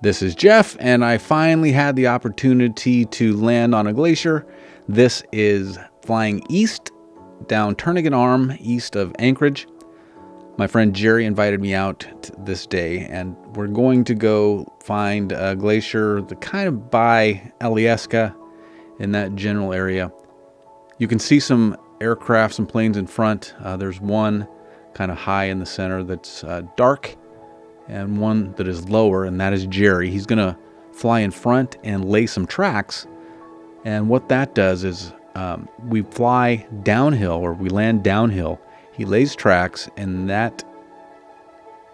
This is Geoff, and I finally had the opportunity to land on a glacier. This is flying east down Turnagain Arm, east of Anchorage. My friend Jerry invited me out this day, and we're going to go find a glacier kind of by Alaskan in that general area. You can see some aircraft, some planes in front. There's one kind of high in the center that's dark, and one that is lower, and that is Jerry. He's going to fly in front and lay some tracks. And what that does is we fly downhill, or we land downhill. He lays tracks, and that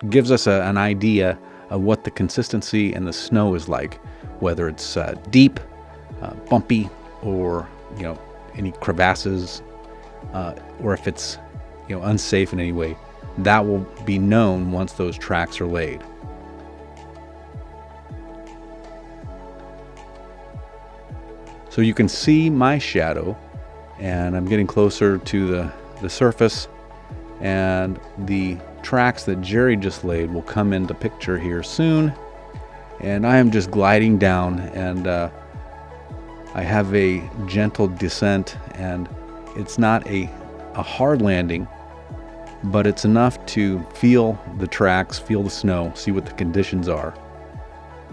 gives us an idea of what the consistency and the snow is like, whether it's deep, bumpy, or any crevasses, or if it's unsafe in any way. That will be known once those tracks are laid. So you can see my shadow, and I'm getting closer to the surface, and the tracks that Jerry just laid will come into picture here soon. And I am just gliding down, and I have a gentle descent, and it's not a hard landing, but it's enough to feel the tracks, feel the snow, see what the conditions are.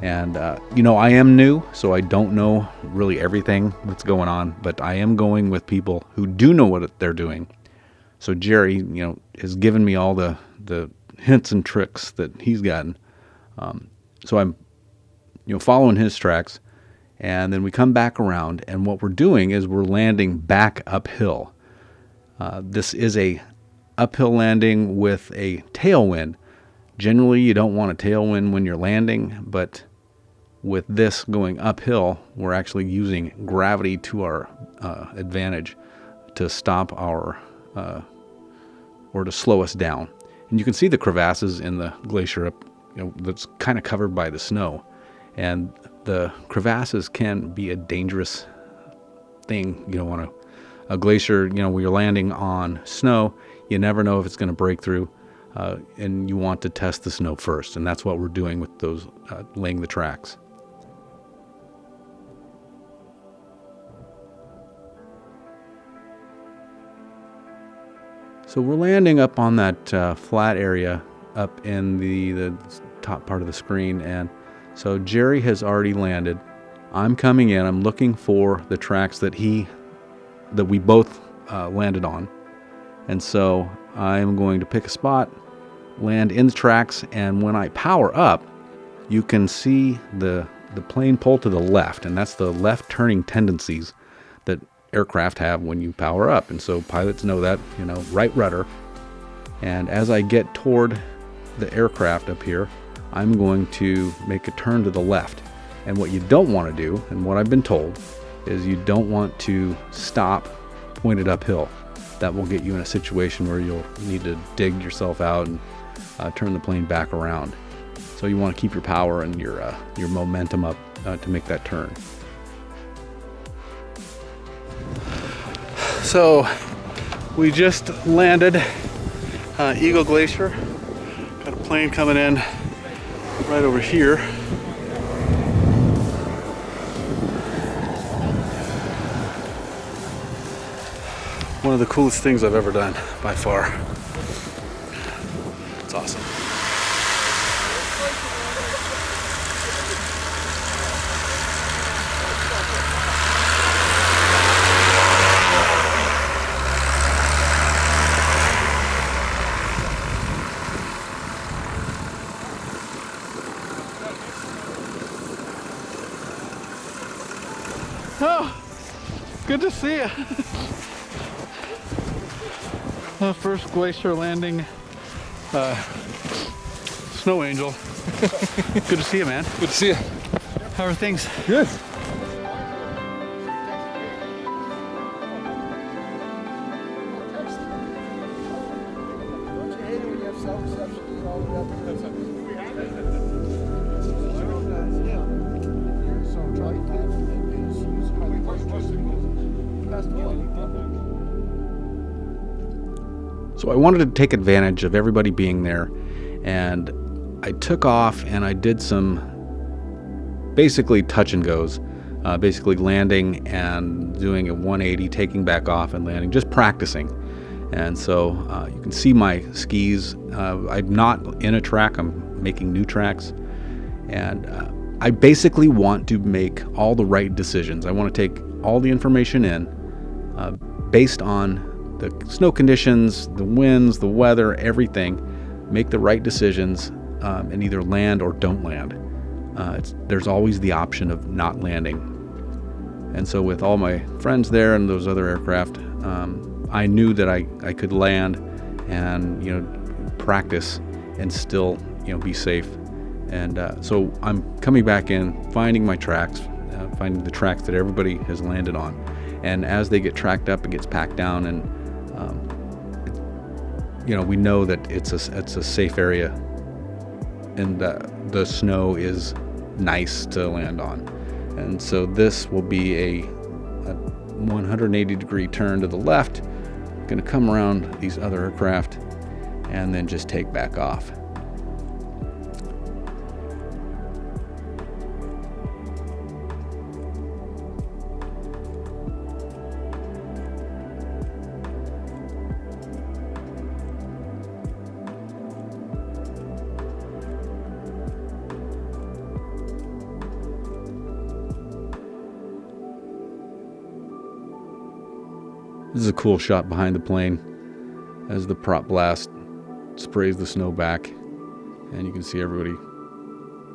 And I am new, so I don't know really everything that's going on, but I am going with people who do know what they're doing. So Jerry, has given me all the hints and tricks that he's gotten. So I'm, following his tracks, and then we come back around, and what we're doing is we're landing back uphill. This is a uphill landing with a tailwind. Generally, you don't want a tailwind when you're landing, but with this going uphill, we're actually using gravity to our advantage to stop our or to slow us down. And you can see the crevasses in the glacier that's kind of covered by the snow. And the crevasses can be a dangerous thing, on a glacier, where you're landing on snow. You never know if it's going to break through, and you want to test the snow first. And that's what we're doing with those, laying the tracks. So we're landing up on that flat area up in the top part of the screen. And so Jerry has already landed. I'm coming in. I'm looking for the tracks that we both landed on. And so I'm going to pick a spot, land in the tracks, and when I power up, you can see the plane pull to the left, and that's the left turning tendencies that aircraft have when you power up. And so pilots know that, right rudder. And as I get toward the aircraft up here, I'm going to make a turn to the left. And what you don't want to do, and what I've been told, is you don't want to stop pointed uphill. That will get you in a situation where you'll need to dig yourself out and turn the plane back around. So you want to keep your power and your momentum up to make that turn. So we just landed Eagle Glacier. Got a plane coming in right over here. One of the coolest things I've ever done, by far. It's awesome. Oh, good to see you. First glacier landing, snow angel. Good to see you, man. Good to see you. How are things? Good. So I wanted to take advantage of everybody being there, and I took off and I did some basically touch and goes, basically landing and doing a 180, taking back off and landing, just practicing. And so you can see my skis. I'm not in a track, I'm making new tracks. And I basically want to make all the right decisions. I want to take all the information in based on the snow conditions, the winds, the weather, everything, make the right decisions, and either land or don't land. There's always the option of not landing. And so with all my friends there and those other aircraft, I knew that I could land and, practice and still, be safe. And so I'm coming back in, finding my tracks, finding the tracks that everybody has landed on. And as they get tracked up, it gets packed down, and we know that it's a safe area, and the snow is nice to land on. And so this will be a 180-degree turn to the left. Going to come around these other aircraft and then just take back off. This is a cool shot behind the plane as the prop blast sprays the snow back, and you can see everybody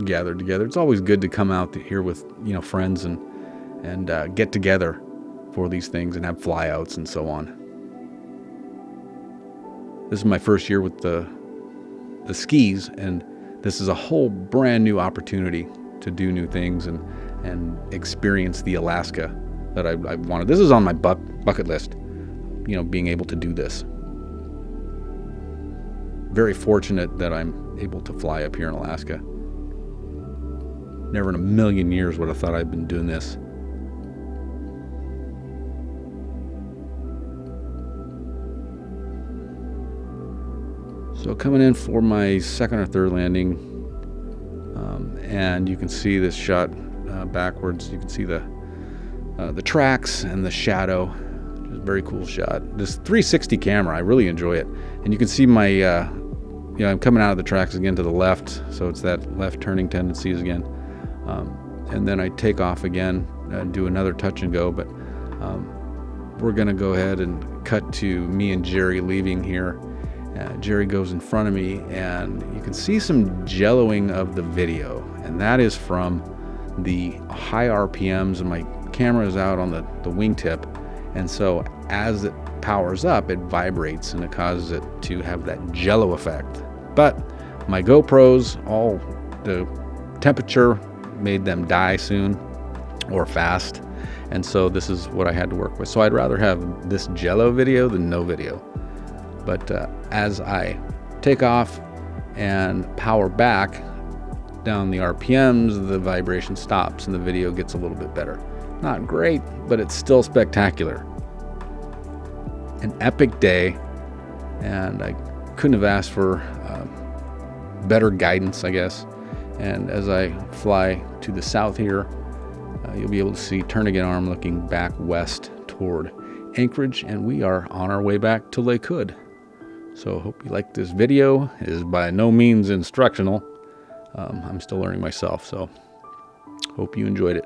gathered together. It's always good to come out here with friends and get together for these things and have flyouts and so on. This is my first year with the skis, and this is a whole brand new opportunity to do new things and experience the Alaska that I wanted. This is on my bucket list. Being able to do this. Very fortunate that I'm able to fly up here in Alaska. Never in a million years would have thought I'd been doing this. So coming in for my second or third landing, and you can see this shot backwards. You can see the tracks and the shadow. Very cool shot. This 360 camera, I really enjoy it. And you can see my, I'm coming out of the tracks again to the left, so it's that left turning tendencies again. And then I take off again and do another touch and go, but we're gonna go ahead and cut to me and Jerry leaving here. Jerry goes in front of me, and you can see some jelloing of the video, and that is from the high RPMs, and my camera is out on the wingtip. And so as it powers up, it vibrates and it causes it to have that jello effect. But my GoPros, all the temperature made them die soon or fast. And so this is what I had to work with. So I'd rather have this jello video than no video. But as I take off and power back down the RPMs, the vibration stops and the video gets a little bit better. Not great, but it's still spectacular. An epic day, and I couldn't have asked for better guidance, I guess. And as I fly to the south here, you'll be able to see Turnagain Arm looking back west toward Anchorage, and we are on our way back to Lake Hood. So hope you like this video. It is by no means instructional. I'm still learning myself, so hope you enjoyed it.